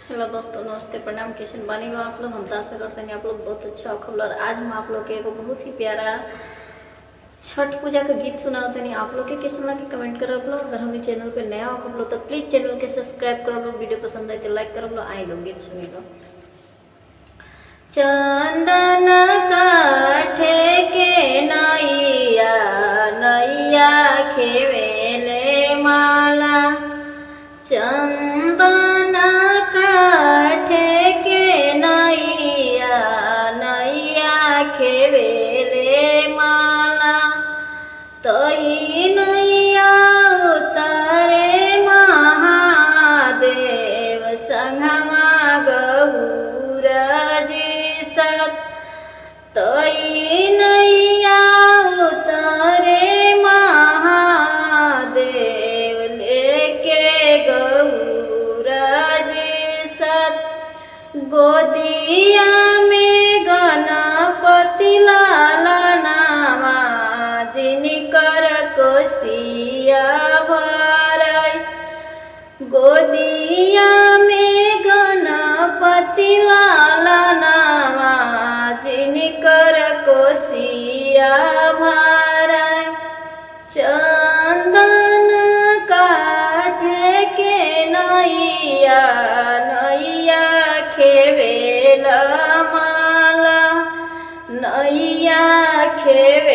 Hello दोस्तों, नमस्ते, प्रणाम। किशन बानी में आप लोग। हम तो आशा करते हैं आप लोग बहुत अच्छा हो खबर। आज हम आप लोग के एक बहुत ही प्यारा छठ पूजा का गीत सुनाते हैं। आप लोग के कैसा लगे कमेंट करो आप लोग। अगर हमारे चैनल पे नया हो खबर तो प्लीज चैनल के सब्सक्राइब करो लो। वीडियो पसंद आए तो लाइक करो लो। आए लोग गीत सुनी लो। चंदन काठे के नैया नैया खेवेले माला, चंदन काठे के नैया नैया खेवेले माला, तही नैया उतारे महादेव संघमा गौरा जी सत, तही नैया उतारे महादेव लेके गौरा जी सत, गोदिया में गणपति लाला नामा जिनकर कोसिया भरई, गोदिया में गणपति लाला नामा जिनकर कोसिया भरई, चंदन काठे के नैया नैया खेवेला माला, नैया खेवे